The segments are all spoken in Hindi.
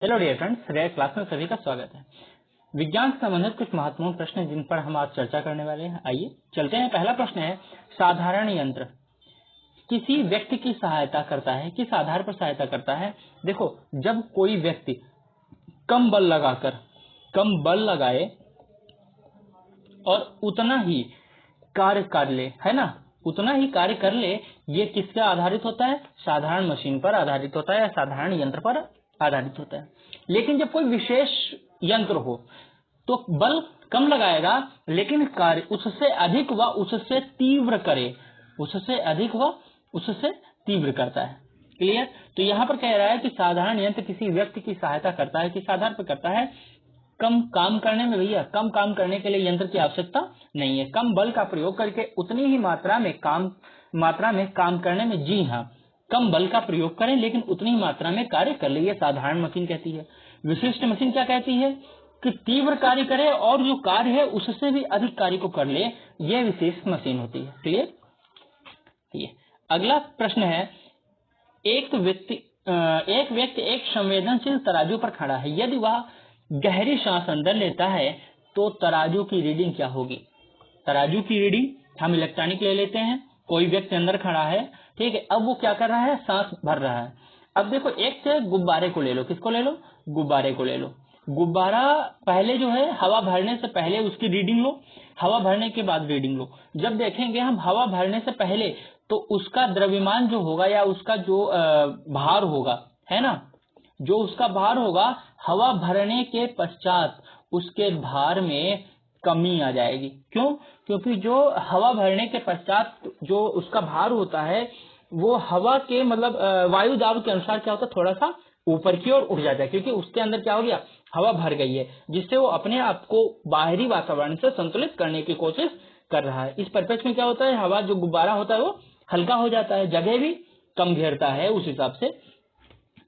Hello dear friends, rare class में सभी का स्वागत है। विज्ञान से संबंधित कुछ महत्वपूर्ण प्रश्न जिन पर हम आज चर्चा करने वाले हैं। आइए चलते हैं। पहला प्रश्न है, साधारण यंत्र किसी व्यक्ति की सहायता करता है, किस आधार पर सहायता करता है। देखो, जब कोई व्यक्ति कम बल लगाए और उतना ही कार्य कर ले, है ना, उतना ही कार्य कर ले, ये किस पर आधारित होता है? साधारण मशीन पर आधारित होता है या साधारण यंत्र पर आधारित होता है। लेकिन जब कोई विशेष यंत्र हो तो बल कम लगाएगा लेकिन कार्य उससे अधिक व उससे तीव्र करे, उससे अधिक व उससे तीव्र करता है। क्लियर? तो यहाँ पर कह रहा है कि साधारण यंत्र किसी व्यक्ति की सहायता करता है। किस आधार पर करता है? कम काम करने में। भैया, कम काम करने के लिए यंत्र की आवश्यकता नहीं है। कम बल का प्रयोग करके उतनी ही मात्रा में काम करने में, जी हाँ, कम बल का प्रयोग करें लेकिन उतनी ही मात्रा में कार्य कर ले, ये साधारण मशीन कहती है। विशिष्ट मशीन क्या कहती है? कि तीव्र कार्य करे और जो कार्य है उससे भी अधिक कार्य को कर ले, यह विशेष मशीन होती है। क्लियर? ये अगला प्रश्न है, एक व्यक्ति एक संवेदनशील तराजू पर खड़ा है। यदि वह गहरी सांस अंदर लेता है तो तराजू की रीडिंग क्या होगी? तराजू की रीडिंग हम इलेक्ट्रॉनिक ले लेते हैं। कोई व्यक्ति अंदर खड़ा है, ठीक है, अब वो क्या कर रहा है? सांस भर रहा है। अब देखो, एक से गुब्बारे को ले लो। किसको ले लो? गुब्बारे को ले लो। गुब्बारा पहले जो है, हवा भरने से पहले उसकी रीडिंग लो, हवा भरने के बाद रीडिंग लो। जब देखेंगे हम हवा भरने से पहले, तो उसका द्रव्यमान जो होगा या उसका जो भार होगा, है ना, जो उसका भार होगा, हवा भरने के पश्चात उसके भार में कमी आ जाएगी। क्यों? क्योंकि जो हवा भरने के पश्चात जो उसका भार होता है वो हवा के मतलब वायु दाब के अनुसार क्या होता है, थोड़ा सा ऊपर की ओर उठ जाता है, क्योंकि उसके अंदर क्या हो गया, हवा भर गई है, जिससे वो अपने आप को बाहरी वातावरण से संतुलित करने की कोशिश कर रहा है। इस परिपेक्ष में क्या होता है, हवा जो गुब्बारा होता है वो हल्का हो जाता है, जगह भी कम घेरता है उस हिसाब से।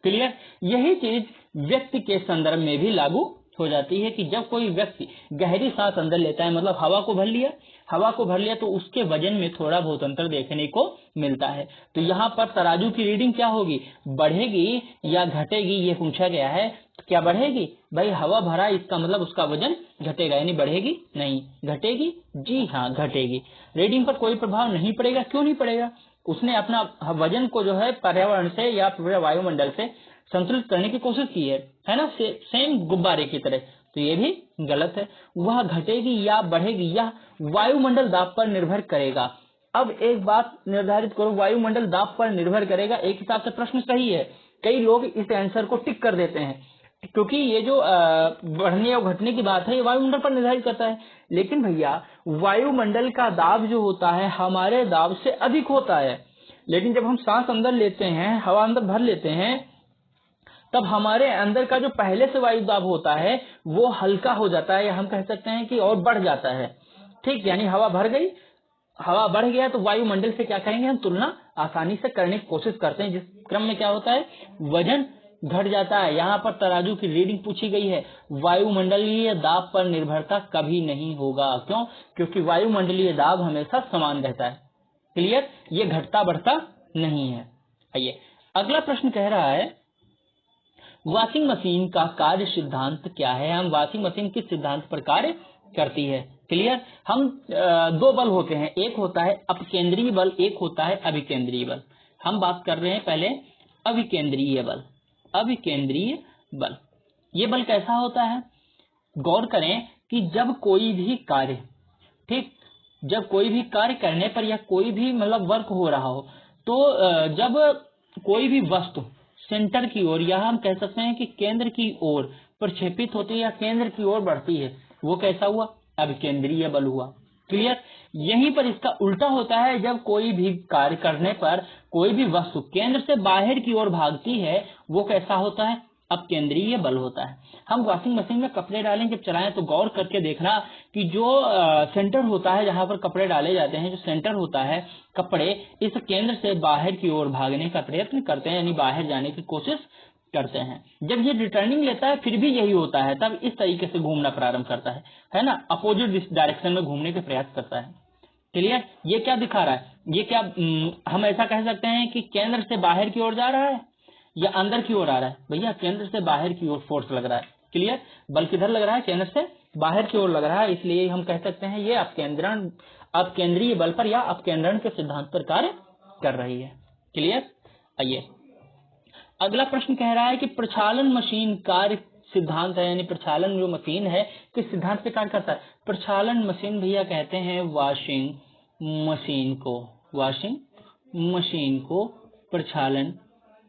क्लियर? यही चीज व्यक्ति के संदर्भ में भी लागू हो जाती है कि जब कोई व्यक्ति गहरी सांस अंदर लेता है, मतलब हवा को भर लिया तो उसके वजन में थोड़ा बहुत अंतर देखने को मिलता है। तो यहाँ पर तराजू की रीडिंग क्या होगी? बढ़ेगी या घटेगी, ये पूछा गया है। तो क्या बढ़ेगी? भाई, हवा भरा, इसका मतलब उसका वजन घटेगा, यानी बढ़ेगी नहीं, घटेगी। जी हाँ, घटेगी। रीडिंग पर कोई प्रभाव नहीं पड़ेगा। क्यों नहीं पड़ेगा? उसने अपना वजन को जो है पर्यावरण से या पूरे वायुमंडल से संतुलित करने की कोशिश की है ना, सेम गुब्बारे की तरह। तो ये भी गलत है। वह घटेगी या बढ़ेगी, यह वायुमंडल दाब पर निर्भर करेगा। अब एक बात निर्धारित करो, वायुमंडल दाब पर निर्भर करेगा। एक हिसाब से प्रश्न सही है, कई लोग इस आंसर को टिक कर देते हैं, क्योंकि ये जो बढ़ने और घटने की बात है ये वायुमंडल पर निर्धारित करता है। लेकिन भैया, वायुमंडल का दाब जो होता है हमारे दाब से अधिक होता है। लेकिन जब हम सांस अंदर लेते हैं, हवा अंदर भर लेते हैं, तब हमारे अंदर का जो पहले से वायु दाब होता है वो हल्का हो जाता है, या हम कह सकते हैं कि और बढ़ जाता है। ठीक, यानी हवा भर गई, हवा बढ़ गया, तो वायुमंडल से क्या करेंगे हम? तुलना आसानी से करने की कोशिश करते हैं, जिस क्रम में क्या होता है, वजन घट जाता है। यहाँ पर तराजू की रीडिंग पूछी गई है। वायुमंडलीय दाब पर निर्भरता कभी नहीं होगा। क्यों? क्योंकि वायुमंडलीय दाब हमेशा समान रहता है। क्लियर? ये घटता बढ़ता नहीं है। आइए, अगला प्रश्न कह रहा है, वॉशिंग मशीन का कार्य सिद्धांत क्या है? हम वॉशिंग मशीन किस सिद्धांत पर कार्य करती है? क्लियर? हम दो बल होते हैं, एक होता है अपकेंद्रीय बल, एक होता है अभिकेंद्रीय बल। हम बात कर रहे हैं पहले अभिकेंद्रीय बल। अभिकेंद्रीय बल, ये बल कैसा होता है? गौर करें कि जब कोई भी कार्य, ठीक, जब कोई भी कार्य करने पर या कोई भी मतलब वर्क हो रहा हो, तो जब कोई भी वस्तु सेंटर की ओर, या हम कह सकते हैं कि केंद्र की ओर प्रक्षेपित होती है या केंद्र की ओर बढ़ती है, वो कैसा हुआ? अभिकेंद्रीय बल हुआ। क्लियर? यहीं पर इसका उल्टा होता है, जब कोई भी कार्य करने पर कोई भी वस्तु केंद्र से बाहर की ओर भागती है, वो कैसा होता है? अपकेंद्रीय बल होता है। हम वॉशिंग मशीन में कपड़े डालें जब चलाएं तो गौर करके देखना कि जो सेंटर होता है जहां पर कपड़े डाले जाते हैं, जो सेंटर होता है, कपड़े इस केंद्र से बाहर की ओर भागने का प्रयत्न करते हैं, यानी बाहर जाने की कोशिश करते हैं। जब ये रिटर्निंग लेता है फिर भी यही होता है, तब इस तरीके से घूमना प्रारंभ करता है ना, अपोजिट डायरेक्शन में घूमने का प्रयास करता है। क्लियर? ये क्या दिखा रहा है? ये क्या हम ऐसा कह सकते हैं कि केंद्र से बाहर की ओर जा रहा है? या अंदर की ओर आ रहा है? भैया केंद्र से बाहर की ओर फोर्स लग रहा है। क्लियर? बल किधर लग रहा है? केंद्र से बाहर की ओर लग रहा है, इसलिए हम कह सकते हैं ये अपकेंद्रीय बल पर या अपकेंद्रण के सिद्धांत पर कार्य कर रही है। क्लियर? आइए अगला प्रश्न कह रहा है कि प्रचालन मशीन कार्य सिद्धांत है, यानी प्रचालन जो मशीन है किस सिद्धांत पे कार्य करता है? प्रचालन मशीन भैया कहते हैं वॉशिंग मशीन को प्रचालन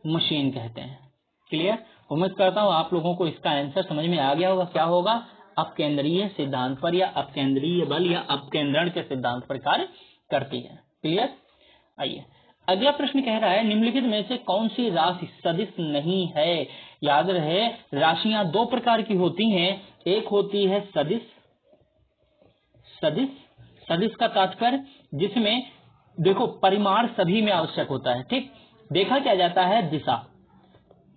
मशीन कहते हैं। क्लियर? उम्मीद करता हूँ आप लोगों को इसका आंसर समझ में आ गया होगा। क्या होगा? अपकेंद्रीय सिद्धांत पर या अपकेंद्रीय बल या अपकेंद्रण के सिद्धांत पर कार्य करती है। क्लियर? आइए अगला प्रश्न कह रहा है निम्नलिखित में से कौन सी राशि सदिश नहीं है? याद रहे राशियां दो प्रकार की होती हैं, एक होती है सदिश का तात्पर्य जिसमें देखो परिमाण सभी में आवश्यक होता है। ठीक, देखा क्या जाता है? दिशा।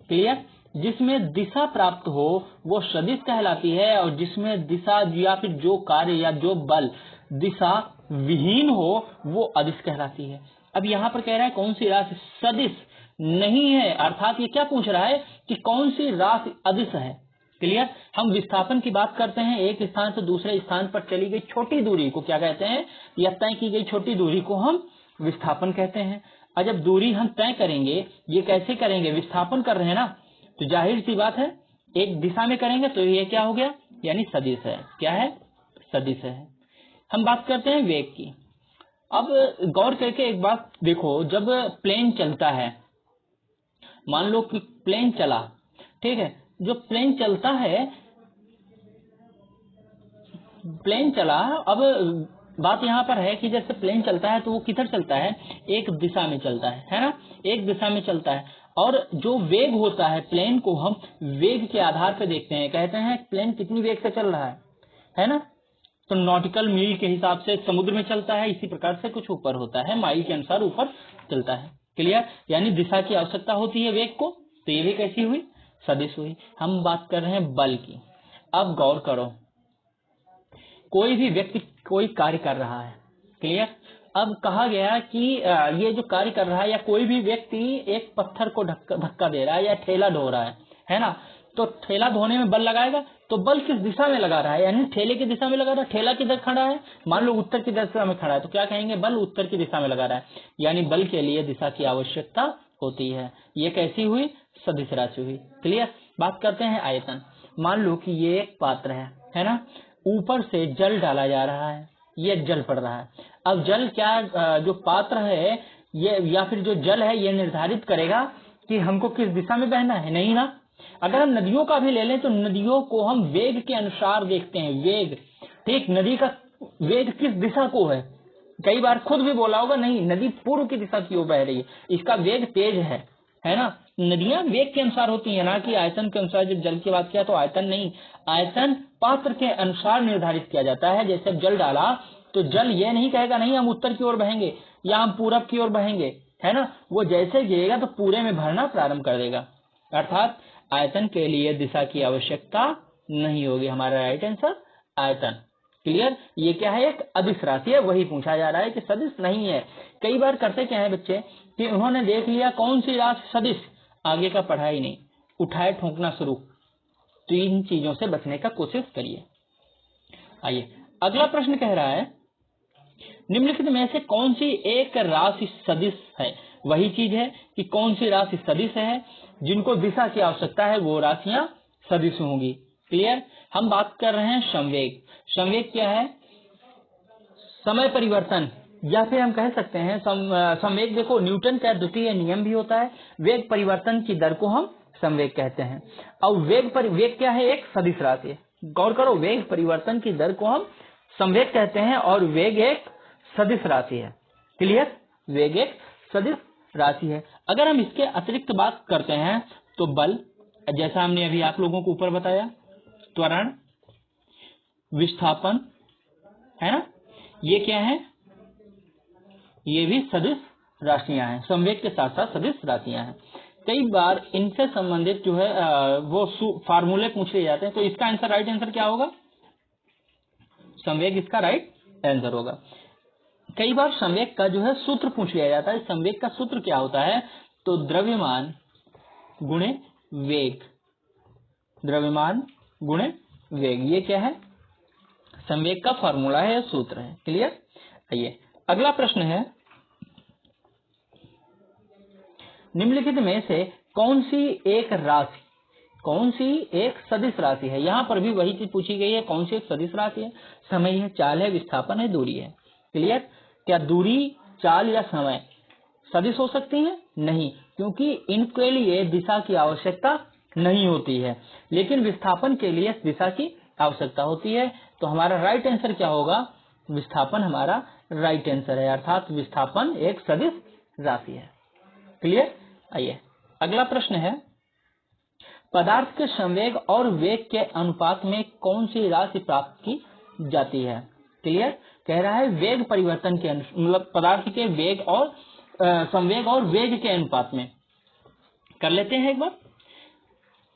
क्लियर? जिसमें दिशा प्राप्त हो वो सदिश कहलाती है, और जिसमें दिशा या फिर जो कार्य या जो बल दिशा विहीन हो वो अदिश कहलाती है। अब यहाँ पर कह रहा है कौन सी राशि सदिश नहीं है, अर्थात ये क्या पूछ रहा है कि कौन सी राशि अदिश है। क्लियर? हम विस्थापन की बात करते हैं, एक स्थान से दूसरे स्थान पर चली गई छोटी दूरी को क्या कहते हैं? या तय की गई छोटी दूरी को हम विस्थापन कहते हैं। और जब दूरी हम तय करेंगे, ये कैसे करेंगे? विस्थापन कर रहे हैं ना, तो जाहिर सी बात है एक दिशा में करेंगे तो ये क्या हो गया? यानी सदिश है। क्या है? सदिश है। हम बात करते हैं वेग की। अब गौर करके एक बात देखो, जब प्लेन चलता है, मान लो कि प्लेन चला, ठीक है, जो प्लेन चलता है, प्लेन चला, अब बात यहाँ पर है कि जैसे प्लेन चलता है तो वो किधर चलता है? एक दिशा में चलता है ना, एक दिशा में चलता है। और जो वेग होता है प्लेन को हम वेग के आधार पर देखते हैं, कहते हैं प्लेन कितनी वेग से चल रहा है ना, तो नॉटिकल मील के हिसाब से समुद्र में चलता है, इसी प्रकार से कुछ ऊपर होता है, माइल के अनुसार ऊपर चलता है। क्लियर? यानी दिशा की आवश्यकता होती है वेग को, तो ये भी कैसी हुई? सदिश हुई। हम बात कर रहे हैं बल की। अब गौर करो, कोई भी व्यक्ति कोई कार्य कर रहा है। क्लियर? अब कहा गया कि ये जो कार्य कर रहा है या कोई भी व्यक्ति एक पत्थर को धक्का दे रहा है या ठेला ढो रहा है ना, तो ठेला धोने में बल लगाएगा, तो बल किस दिशा में लगा रहा है? यानी ठेले की दिशा में लगा रहा है। ठेला किधर खड़ा है? मान लो उत्तर की दिशा में खड़ा है, तो क्या कहेंगे? बल उत्तर की दिशा में लगा रहा है, यानी बल के लिए दिशा की आवश्यकता होती है। ये कैसी हुई? सदिश राशि हुई। क्लियर? बात करते हैं आयतन। मान लो कि ये एक पात्र है ना, ऊपर से जल डाला जा रहा है, ये जल पड़ रहा है। अब जल क्या जो पात्र है ये या फिर जो जल है ये निर्धारित करेगा कि हमको किस दिशा में बहना है? नहीं ना। अगर हम नदियों का भी ले लें तो नदियों को हम वेग के अनुसार देखते हैं। वेग, ठीक, नदी का वेग किस दिशा को है? कई बार खुद भी बोला होगा, नहीं नदी पूर्व की दिशा की ओर बह रही है, इसका वेग तेज है ना। नदियां वेग के अनुसार होती है, ना कि आयतन के अनुसार। जब जल की बात किया तो आयतन नहीं, आयतन पात्र के अनुसार निर्धारित किया जाता है। जैसे जल डाला तो जल ये नहीं कहेगा नहीं हम उत्तर की ओर बहेंगे या हम पूरब की ओर बहेंगे, है ना। वो जैसे गिरेगा तो पूरे में भरना प्रारंभ कर देगा, अर्थात आयतन के लिए दिशा की आवश्यकता नहीं होगी। हमारा राइट आंसर आयतन। क्लियर? ये क्या है? एक अदिश राशि है, वही पूछा जा रहा है कि सदिश नहीं है। कई बार करते क्या है बच्चे कि उन्होंने देख लिया कौन सी राशि सदिश, आगे का पढ़ा ही नहीं, उठाए ठोंकना शुरू। तो इन चीजों से बचने का कोशिश करिए। आइए अगला प्रश्न कह रहा है निम्नलिखित में से कौन सी एक राशि सदिश है? वही चीज है कि कौन सी राशि सदिश है, जिनको दिशा की आवश्यकता है वो राशियां सदिश होंगी। क्लियर? हम बात कर रहे हैं संवेग। संवेग क्या है? समय परिवर्तन, या फिर हम कह सकते हैं संवेग। देखो न्यूटन का द्वितीय नियम भी होता है, वेग परिवर्तन की दर को हम संवेग कहते हैं। और वेग क्या है? एक सदिश राशि है। गौर करो, वेग परिवर्तन की दर को हम संवेग कहते हैं और वेग एक सदिश राशि है। क्लियर? वेग एक सदिश राशि है। अगर हम इसके अतिरिक्त बात करते हैं तो बल, जैसा हमने अभी आप लोगों को ऊपर बताया, त्वरण, विस्थापन, है ना, ये क्या है? ये भी सदिश राशियां हैं, संवेग के साथ साथ सदिश राशियां हैं। कई बार इनसे संबंधित जो है वो फार्मूले पूछ लिए जाते हैं, तो इसका आंसर राइट आंसर क्या होगा? संवेग इसका राइट आंसर होगा। कई बार संवेग का जो है सूत्र पूछ लिया जाता है। संवेग का सूत्र क्या होता है? तो द्रव्यमान गुणे वेग, द्रव्यमान गुणे वेग, ये क्या है? संवेग का फॉर्मूला है, सूत्र है। क्लियर? आइए अगला प्रश्न है, निम्नलिखित में से कौन सी एक सदिश राशि है? यहाँ पर भी वही चीज पूछी गई है, कौन सी एक सदिश राशि है? समय है, चाल है, विस्थापन है, दूरी है। क्लियर? क्या दूरी, चाल या समय सदिश हो सकती है? नहीं, क्योंकि इनके लिए दिशा की आवश्यकता नहीं होती है, लेकिन विस्थापन के लिए दिशा की आवश्यकता होती है। तो हमारा राइट आंसर क्या होगा? विस्थापन हमारा राइट आंसर है, अर्थात विस्थापन एक सदिश राशि है। क्लियर? आइए अगला प्रश्न है, पदार्थ के संवेग और वेग के अनुपात में कौन सी राशि प्राप्त की जाती है? क्लियर? कह रहा है वेग परिवर्तन के मतलब पदार्थ के वेग और संवेग और वेग के अनुपात में। कर लेते हैं एक बार,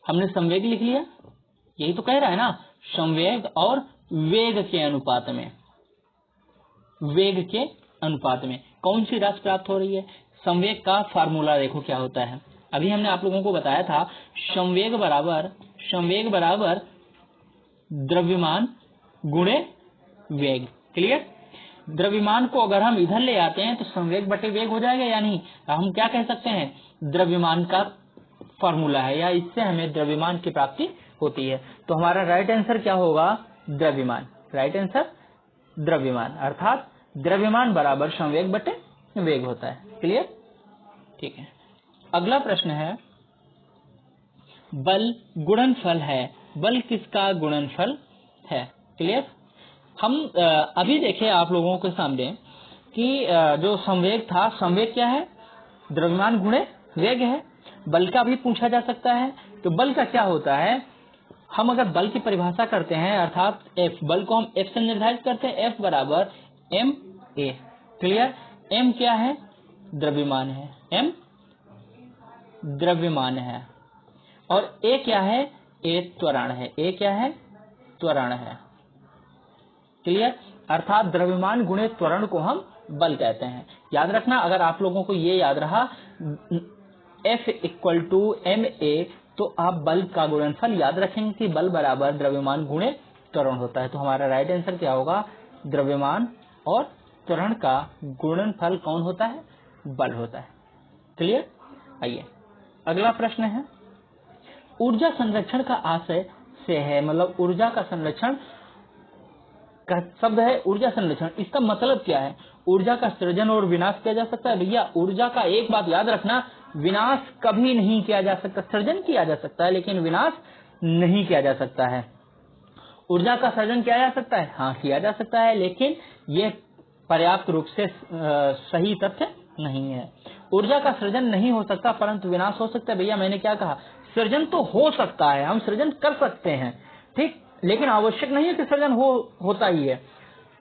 हमने संवेग लिख लिया, यही तो कह रहा है ना, संवेग और वेग के अनुपात में, वेग के अनुपात में कौन सी राशि प्राप्त हो रही है? संवेग का फार्मूला देखो क्या होता है, अभी हमने आप लोगों को बताया था, संवेग बराबर द्रव्यमान गुणे वेग। क्लियर? द्रव्यमान को अगर हम इधर ले आते हैं तो संवेग बटे वेग हो जाएगा, या नहीं? हम क्या कह सकते हैं? द्रव्यमान का फॉर्मूला है, या इससे हमें द्रव्यमान की प्राप्ति होती है। तो हमारा राइट आंसर क्या होगा? द्रव्यमान। राइट आंसर द्रव्यमान, अर्थात द्रव्यमान बराबर संवेग बटे वेग होता है। क्लियर? ठीक है। अगला प्रश्न है, बल गुणनफल है, बल किसका गुणनफल है? क्लियर? हम अभी देखे आप लोगों के सामने कि जो संवेग था, संवेग क्या है? द्रव्यमान गुणे वेग है। बल का भी पूछा जा सकता है, तो बल का क्या होता है? हम अगर बल की परिभाषा करते हैं, अर्थात F, बल को हम F से निर्धारित करते हैं, F बराबर ma। क्लियर? m क्या है? द्रव्यमान है, m द्रव्यमान है, और a क्या है? a त्वरण है, a क्या है? त्वरण है। क्लियर? अर्थात द्रव्यमान गुणे त्वरण को हम बल कहते हैं। याद रखना, अगर आप लोगों को ये याद रहा F = ma, तो आप बल का गुणनफल याद रखेंगे कि बल बराबर द्रव्यमान गुणे त्वरण होता है। तो हमारा राइट आंसर क्या होगा? द्रव्यमान और त्वरण का गुणनफल कौन होता है? बल होता है। क्लियर? आइए अगला प्रश्न है, ऊर्जा संरक्षण का आशय से है, मतलब ऊर्जा का संरक्षण का शब्द है ऊर्जा संरक्षण, इसका मतलब क्या है? ऊर्जा का सृजन और विनाश किया जा सकता है? भैया ऊर्जा का एक बात याद रखना, विनाश कभी नहीं किया जा सकता। सृजन किया जा सकता है, लेकिन विनाश नहीं किया जा सकता है। ऊर्जा का सृजन किया जा सकता है? हाँ, किया जा सकता है, लेकिन ये पर्याप्त रूप से सही तथ्य नहीं है। ऊर्जा का सृजन नहीं हो सकता, परंतु विनाश हो सकता है। भैया मैंने क्या कहा? सृजन तो हो सकता है, हम सृजन कर सकते हैं, ठीक, लेकिन आवश्यक नहीं है कि सृजन होता ही है,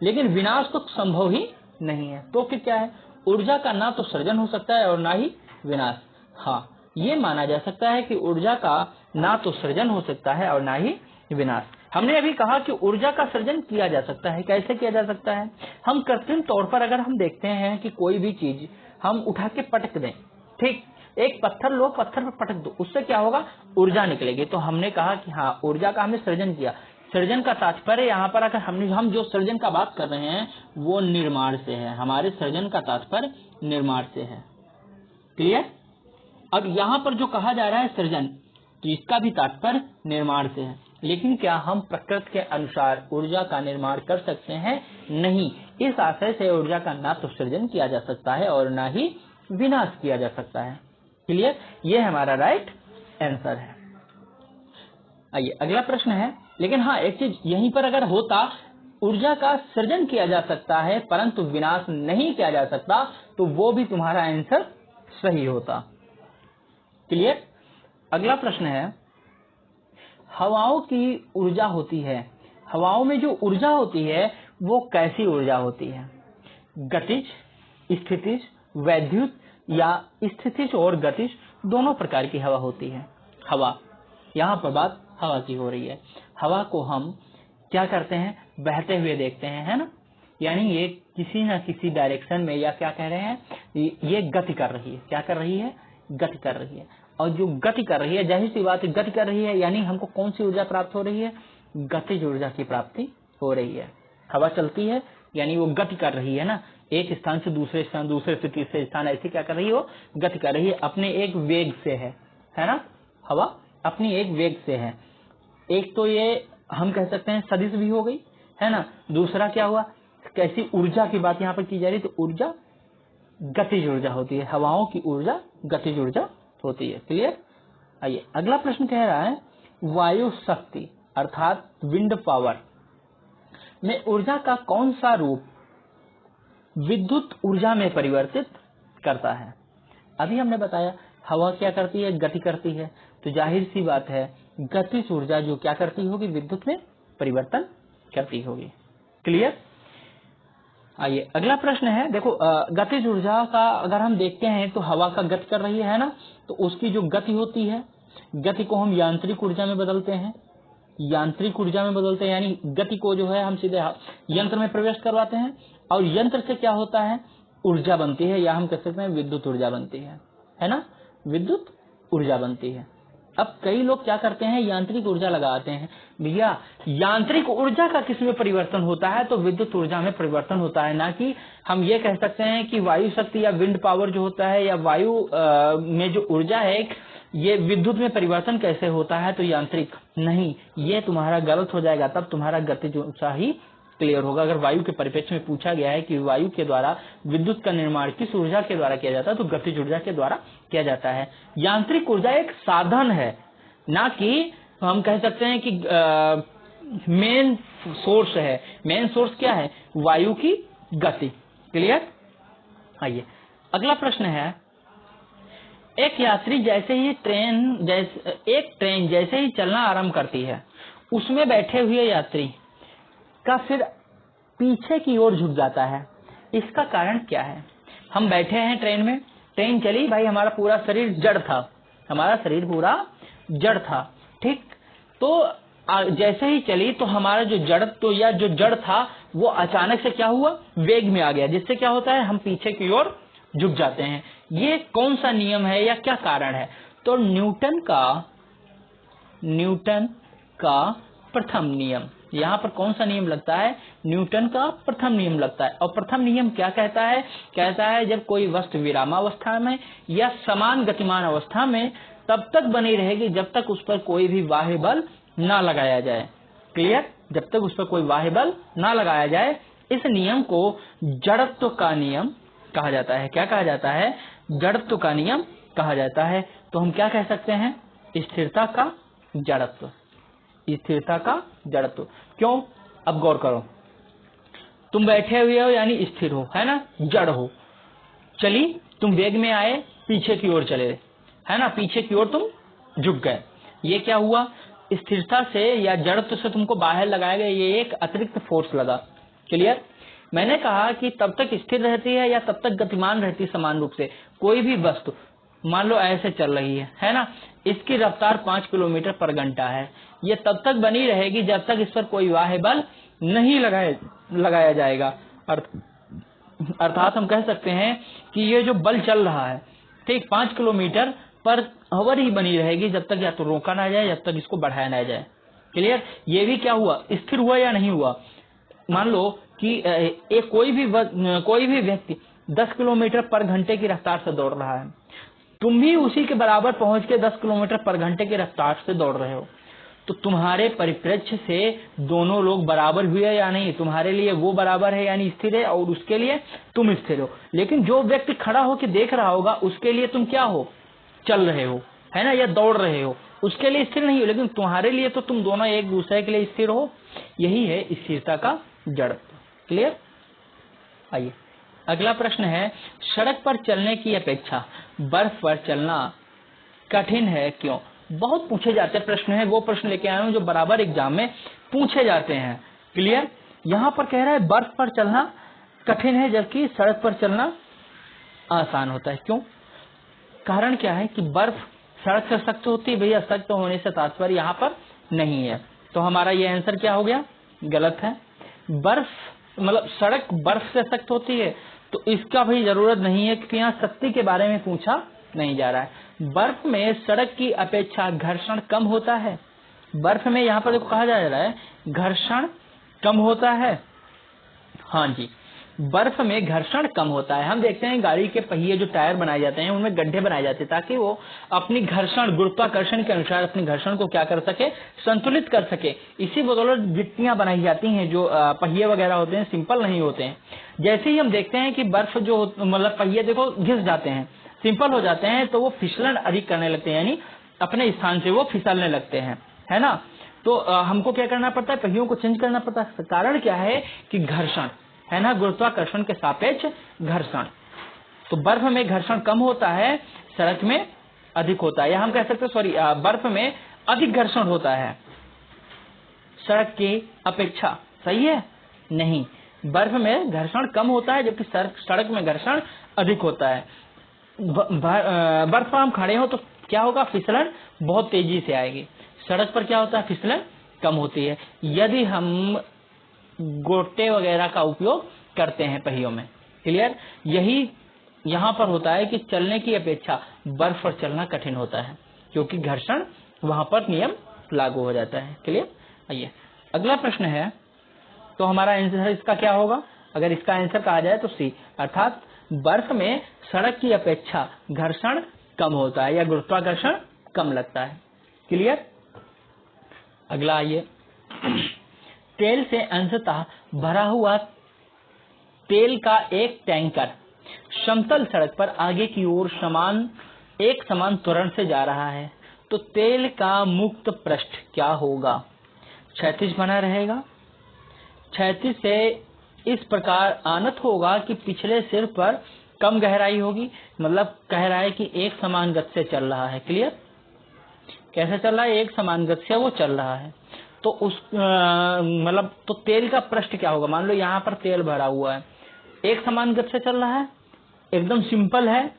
लेकिन विनाश तो संभव ही नहीं है। तो फिर क्या है? ऊर्जा का ना तो सृजन हो सकता है और ना ही विनाश। हाँ, ये माना जा सकता है कि ऊर्जा का ना तो सृजन हो सकता है और ना ही विनाश। हमने अभी कहा कि ऊर्जा का सृजन किया जा सकता है। कैसे किया जा सकता है? हम कृत्रिम तौर पर अगर हम देखते हैं कि कोई भी चीज हम उठा के पटक दें, ठीक, एक पत्थर लो, पत्थर पर पटक दो, उससे क्या होगा? ऊर्जा निकलेगी। तो हमने कहा कि हाँ, ऊर्जा का हमने सृजन किया। सृजन का तात्पर्य यहाँ पर अगर हम जो सृजन का बात कर रहे हैं वो निर्माण से है। हमारे सृजन का तात्पर्य निर्माण से है। क्लियर? अब यहाँ पर जो कहा जा रहा है सृजन, तो इसका भी तात्पर्य निर्माण से है। लेकिन क्या हम प्रकृति के अनुसार ऊर्जा का निर्माण कर सकते हैं? नहीं। इस आशय से ऊर्जा का ना तो सृजन किया जा सकता है और ना ही विनाश किया जा सकता है। क्लियर? ये हमारा राइट आंसर है। आइए अगला प्रश्न है, लेकिन हाँ एक चीज यहीं पर अगर होता, ऊर्जा का सृजन किया जा सकता है परंतु विनाश नहीं किया जा सकता, तो वो भी तुम्हारा आंसर सही होता। क्लियर? अगला प्रश्न है, हवाओं की ऊर्जा होती है, हवाओं में जो ऊर्जा होती है वो कैसी ऊर्जा होती है? गतिज, स्थितिज, वैद्युत या स्थितिज और गतिज दोनों प्रकार की हवा होती है। हवा, यहाँ पर बात हवा की हो रही है। हवा को हम क्या करते हैं? बहते हुए देखते हैं, है ना, यानी ये किसी न किसी डायरेक्शन में, या क्या कह रहे हैं, ये गति कर रही है। क्या कर रही है? गति कर रही है। और जो गति कर रही है, जाहिर सी बात है गति कर रही है, यानी हमको कौन सी ऊर्जा प्राप्त हो रही है? गतिज ऊर्जा की प्राप्ति हो रही है। हवा चलती है यानी वो गति कर रही है ना, एक स्थान से दूसरे स्थान, दूसरे से तीसरे स्थान, ऐसे क्या कर रही है? वो गति कर रही है, अपने एक वेग से है ना। हवा अपनी एक वेग से है। एक तो ये हम कह सकते हैं सदिश भी हो गई, है ना। दूसरा क्या हुआ? कैसी ऊर्जा की बात यहाँ पर की जा रही, तो ऊर्जा गतिज ऊर्जा होती है, हवाओं की ऊर्जा गतिज ऊर्जा होती है। क्लियर? आइए अगला प्रश्न कह रहा है वायु शक्ति अर्थात विंड पावर में ऊर्जा का कौन सा रूप विद्युत ऊर्जा में परिवर्तित करता है? अभी हमने बताया हवा क्या करती है? गति करती है, तो जाहिर सी बात है गतिज ऊर्जा जो क्या करती होगी? विद्युत में परिवर्तन करती होगी। क्लियर? आइए अगला प्रश्न है, देखो गतिज ऊर्जा का अगर हम देखते हैं तो हवा का गति कर रही है ना, तो उसकी जो गति होती है, गति को हम यांत्रिक ऊर्जा में बदलते हैं, यांत्रिक ऊर्जा में बदलते हैं, यानी गति को जो है हम सीधे यंत्र में प्रवेश करवाते हैं और यंत्र से क्या होता है? ऊर्जा बनती है, या हम कह सकते हैं विद्युत ऊर्जा बनती है ना, विद्युत ऊर्जा बनती है। अब कई लोग क्या करते हैं? यांत्रिक ऊर्जा लगाते हैं। भैया यांत्रिक ऊर्जा का किस में परिवर्तन होता है? तो विद्युत ऊर्जा में परिवर्तन होता है, ना कि हम ये कह सकते हैं कि वायु शक्ति या विंड पावर जो होता है या वायु में जो ऊर्जा है ये विद्युत में परिवर्तन कैसे होता है? तो यांत्रिक नहीं, ये तुम्हारा गलत हो जाएगा, तब तुम्हारा गतिज ऊर्जा ही क्लियर होगा। अगर वायु के परिप्रेक्ष्य में पूछा गया है कि वायु के द्वारा विद्युत का निर्माण किस ऊर्जा के द्वारा किया जाता है, तो गतिज ऊर्जा के द्वारा किया जाता है। यांत्रिक ऊर्जा एक साधन है, ना कि हम कह सकते हैं कि मेन सोर्स है। मेन सोर्स क्या है? वायु की गति। क्लियर? आइए अगला प्रश्न है, एक यात्री जैसे ही ट्रेन जैसे ही चलना आरंभ करती है, उसमें बैठे हुए यात्री का सिर पीछे की ओर झुक जाता है, इसका कारण क्या है? हम बैठे हैं ट्रेन में, ट्रेन चली, भाई हमारा पूरा शरीर जड़ था, हमारा शरीर पूरा जड़ था, ठीक। तो जैसे ही चली तो हमारा जो जड़त्व या जो जड़ था वो अचानक से क्या हुआ? वेग में आ गया, जिससे क्या होता है? हम पीछे की ओर झुक जाते हैं। ये कौन सा नियम है या क्या कारण है? तो न्यूटन का प्रथम नियम। यहाँ पर कौन सा नियम लगता है? न्यूटन का प्रथम नियम लगता है। और प्रथम नियम क्या कहता है? कहता है जब कोई वस्तु विरामावस्था में या समान गतिमान अवस्था में तब तक बनी रहेगी जब तक उस पर कोई भी बाह्य बल ना लगाया जाए। क्लियर? जब तक उस पर कोई बाह्य बल ना लगाया जाए। इस नियम को जड़त्व का नियम कहा जाता है। क्या कहा जाता है? जड़त्व का नियम कहा जाता है। तो हम क्या कह सकते हैं? स्थिरता का जड़त्व। स्थिरता का जड़त्व। क्यों? अब गौर करो, तुम बैठे हुए हो यानी स्थिर हो, है ना, जड़ हो। चली, तुम वेग में आए, पीछे की ओर चले, है ना, पीछे की ओर तुम झुक गए। ये क्या हुआ? स्थिरता से या जड़त्व से तुमको बाहर लगाया गया ये एक अतिरिक्त फोर्स लगा। क्लियर? मैंने कहा कि तब तक स्थिर रहती है या तब तक गतिमान रहती है समान रूप से कोई भी वस्तु। मान लो ऐसे चल रही है ना, इसकी रफ्तार 5 किलोमीटर पर घंटा है। ये तब तक बनी रहेगी जब तक इस पर कोई बाह्य बल नहीं लगाया जाएगा। अर्थात हम कह सकते हैं कि ये जो बल चल रहा है, ठीक, 5 किलोमीटर पर आवर ही बनी रहेगी जब तक या तो रोका ना जाए, जब तक इसको बढ़ाया ना जाए। क्लियर? ये भी क्या हुआ? स्थिर हुआ या नहीं हुआ? मान लो कि कोई भी व्यक्ति 10 किलोमीटर पर घंटे की रफ्तार से दौड़ रहा है, तुम भी उसी के बराबर पहुंच के 10 किलोमीटर पर घंटे की रफ्तार से दौड़ रहे हो, तो तुम्हारे परिप्रेक्ष्य से दोनों लोग बराबर हुए या नहीं? तुम्हारे लिए वो बराबर है यानी स्थिर है, और उसके लिए तुम स्थिर हो। लेकिन जो व्यक्ति खड़ा होकर देख रहा होगा उसके लिए तुम क्या हो? चल रहे हो, है ना, या दौड़ रहे हो, उसके लिए स्थिर नहीं हो। लेकिन तुम्हारे लिए तो तुम दोनों एक दूसरे के लिए स्थिर हो। यही है स्थिरता का जड़त्व। क्लियर? आइए अगला प्रश्न है, सड़क पर चलने की अपेक्षा बर्फ पर चलना कठिन है, क्यों? बहुत पूछे जाते प्रश्न है, वो प्रश्न लेके आया हूं जो बराबर एग्जाम में पूछे जाते हैं। क्लियर? यहाँ पर कह रहा है बर्फ पर चलना कठिन है जबकि सड़क पर चलना आसान होता है। क्यों? कारण क्या है कि बर्फ सड़क से सख्त होती है। भैया सख्त होने से तात्पर्य यहाँ पर नहीं है, तो हमारा ये आंसर क्या हो गया? गलत है। बर्फ मतलब सड़क बर्फ से सख्त होती है, तो इसका भी जरूरत नहीं है, क्योंकि यहाँ सख्ती के बारे में पूछा नहीं जा रहा है। बर्फ में सड़क की अपेक्षा घर्षण कम होता है। बर्फ में यहाँ पर देखो कहा जा रहा है घर्षण कम होता है। हाँ जी, बर्फ में घर्षण कम होता है। हम देखते हैं गाड़ी के पहिए जो टायर बनाए जाते हैं उनमें गड्ढे बनाए जाते हैं ताकि वो अपनी घर्षण गुरुत्वाकर्षण के अनुसार अपनी घर्षण को क्या कर सके, संतुलित कर सके। इसी बदौलत गिट्टियां बनाई जाती हैं जो पहिए वगैरह होते हैं, सिंपल नहीं होते हैं। जैसे ही हम देखते हैं कि बर्फ जो मतलब पहिए देखो घिस जाते हैं, सिंपल हो जाते हैं, तो वो फिसलन अधिक करने लगते हैं, यानी अपने स्थान से वो फिसलने लगते हैं, है ना। तो हमको क्या करना पड़ता है, पहियों को चेंज करना पड़ता है। कारण क्या है कि घर्षण, है ना, गुरुत्वाकर्षण के सापेक्ष घर्षण। तो बर्फ में घर्षण कम होता है, सड़क में अधिक होता है, या हम कह सकते हैं सॉरी बर्फ में अधिक घर्षण होता है सड़क की अपेक्षा। सही है? नहीं, बर्फ में घर्षण कम होता है जबकि सड़क में घर्षण अधिक होता है। बर्फ पर हम खड़े हो तो क्या होगा, फिसलन बहुत तेजी से आएगी। सड़क पर क्या होता है, फिसलन कम होती है यदि हम गोटे वगैरह का उपयोग करते हैं पहियों में। क्लियर? यही यहाँ पर होता है कि चलने की अपेक्षा बर्फ पर चलना कठिन होता है क्योंकि घर्षण वहां पर नियम लागू हो जाता है। क्लियर? आइए अगला प्रश्न है, तो हमारा आंसर इसका क्या होगा, अगर इसका आंसर कहा जाए तो सी, अर्थात बर्फ में सड़क की अपेक्षा घर्षण कम होता है या गुरुत्वाकर्षण कम लगता है। क्लियर? अगला आइए, तेल से अंशतः भरा हुआ तेल का एक टैंकर समतल सड़क पर आगे की ओर एक समान त्वरण से जा रहा है, तो तेल का मुक्त पृष्ठ क्या होगा? क्षैतिज बना रहेगा, क्षैतिज से इस प्रकार आनत होगा कि पिछले सिर पर कम गहराई होगी, मतलब कह रहा है कि एक समान गति से चल रहा है। क्लियर? कैसे चल रहा है, एक समान गति से वो चल रहा है। तो उस मतलब तो तेल का पृष्ठ क्या होगा, मान लो यहाँ पर तेल भरा हुआ है, एक समान गति से चल रहा है, एकदम सिंपल है,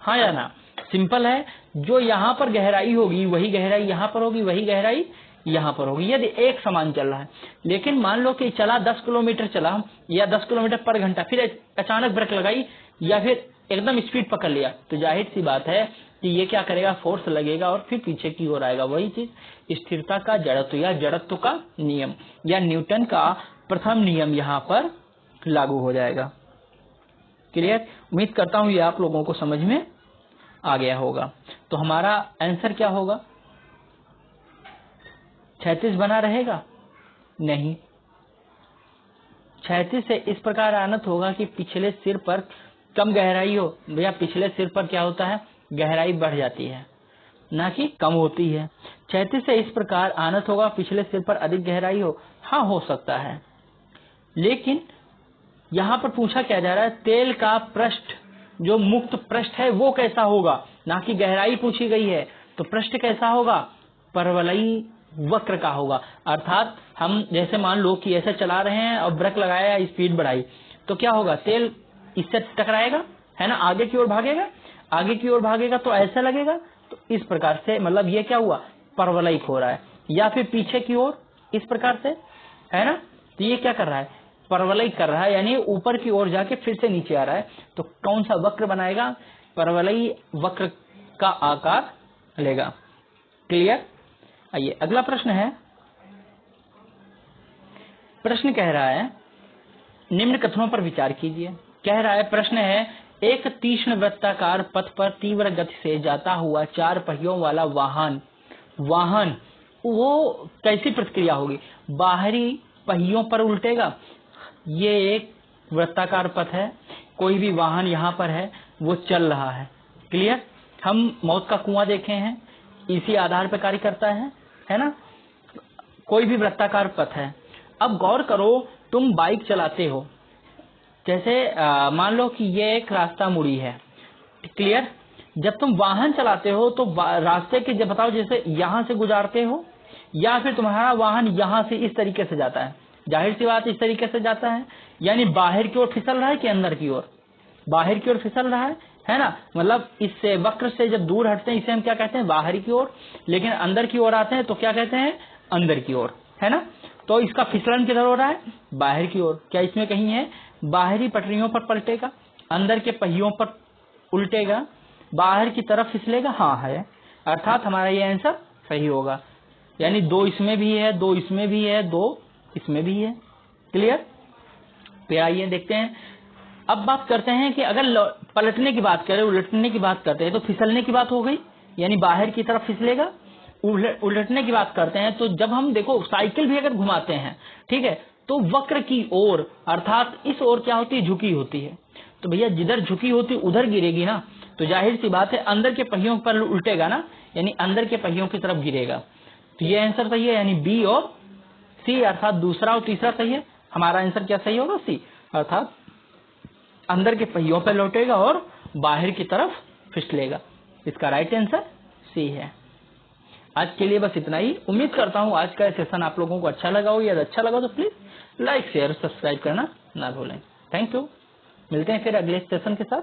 हाँ या ना, सिंपल है। जो यहाँ पर गहराई होगी वही गहराई यहाँ पर होगी, वही गहराई यहाँ पर होगी, यदि एक समान चल रहा है। लेकिन मान लो कि चला 10 किलोमीटर चला या 10 किलोमीटर पर घंटा, फिर अचानक ब्रेक लगाई या फिर एकदम स्पीड पकड़ लिया, तो जाहिर सी बात है कि ये क्या करेगा, फोर्स लगेगा और फिर पीछे की ओर आएगा। वही चीज स्थिरता का जड़त्व या जड़त्व का नियम या न्यूटन का प्रथम नियम यहाँ पर लागू हो जाएगा। क्लियर? उम्मीद करता हूँ ये आप लोगों को समझ में आ गया होगा। तो हमारा आंसर क्या होगा, क्षैतिज बना रहेगा? नहीं, क्षैतिज से इस प्रकार आनत होगा कि पिछले सिर पर कम गहराई हो। भैया पिछले सिर पर क्या होता है, गहराई बढ़ जाती है ना कि कम होती है। क्षैतिज से इस प्रकार आनत होगा पिछले सिर पर अधिक गहराई हो, हाँ हो सकता है। लेकिन यहाँ पर पूछा क्या जा रहा है, तेल का पृष्ठ जो मुक्त पृष्ठ है वो कैसा होगा, ना कि गहराई पूछी गई है। तो पृष्ठ कैसा होगा, परवलयी वक्र का होगा। अर्थात हम जैसे मान लो कि ऐसे चला रहे हैं और ब्रेक लगाया, स्पीड बढ़ाई, तो क्या होगा, तेल इससे टकराएगा, है ना, आगे की ओर भागेगा, आगे की ओर भागेगा तो ऐसा लगेगा। तो इस प्रकार से मतलब ये क्या हुआ, परवलयिक हो रहा है। या फिर पीछे की ओर इस प्रकार से, है ना, तो ये क्या कर रहा है, परवलयिक कर रहा है, यानी ऊपर की ओर जाके फिर से नीचे आ रहा है। तो कौन सा वक्र बनाएगा, परवलयी वक्र का आकार लेगा। क्लियर? आइए अगला प्रश्न है, प्रश्न कह रहा है निम्न कथनों पर विचार कीजिए। कह रहा है, प्रश्न है, एक तीक्ष्ण वृत्ताकार पथ पर तीव्र गति से जाता हुआ 4 पहियों वाला वाहन वो कैसी प्रतिक्रिया होगी, बाहरी पहियों पर उल्टेगा। ये एक वृत्ताकार पथ है, कोई भी वाहन यहाँ पर है, वो चल रहा है। क्लियर? हम मौत का कुआं देखे हैं, इसी आधार पर कार्य करता है ना। कोई भी वृत्ताकार पथ है। अब गौर करो, तुम बाइक चलाते हो, जैसे मान लो कि ये एक रास्ता मुड़ी है। क्लियर? जब तुम वाहन चलाते हो तो रास्ते के, जब बताओ, जैसे यहाँ से गुजारते हो या फिर तुम्हारा वाहन यहाँ से इस तरीके से जाता है, जाहिर सी बात इस तरीके से जाता है, यानी बाहर की ओर फिसल रहा है कि अंदर की ओर, बाहर की ओर फिसल रहा है ना। मतलब इससे वक्र से जब दूर हटते हैं इसे हम क्या कहते हैं, बाहरी की ओर, लेकिन अंदर की ओर आते हैं तो क्या कहते हैं, अंदर की ओर, है ना। तो इसका फिसलन किधर हो रहा है, बाहर की ओर। क्या इसमें कहीं है, बाहरी पटरियों पर पलटेगा, अंदर के पहियों पर उल्टेगा, बाहर की तरफ फिसलेगा, हाँ है, अर्थात हमारा ये आंसर सही होगा। यानी 2 इसमें भी है, 2 इसमें भी है, 2 इसमें भी है। क्लियर? फिर आइए देखते हैं, अब बात करते हैं कि अगर पलटने की बात करें, उलटने की बात करते हैं तो फिसलने की बात हो गई, यानी बाहर की तरफ फिसलेगा। उलटने की बात करते हैं तो जब हम देखो साइकिल भी अगर घुमाते हैं, ठीक है, तो वक्र की ओर, अर्थात इस ओर क्या होती है, झुकी होती है। तो भैया जिधर झुकी होती है उधर गिरेगी ना, तो जाहिर सी बात है अंदर के पहियों पर उल्टेगा ना, यानी अंदर के पहियों की तरफ गिरेगा। तो ये आंसर सही है, यानी बी और सी, अर्थात दूसरा और तीसरा सही है। हमारा आंसर क्या सही होगा, सी, अर्थात अंदर के पहियों पर लौटेगा और बाहर की तरफ फिसलेगा। इसका राइट आंसर सी है। आज के लिए बस इतना ही। उम्मीद करता हूँ आज का सेशन आप लोगों को अच्छा लगा हो। यदि अच्छा लगा तो प्लीज लाइक शेयर सब्सक्राइब करना ना भूलें। Thank you. मिलते हैं फिर अगले सेशन के साथ।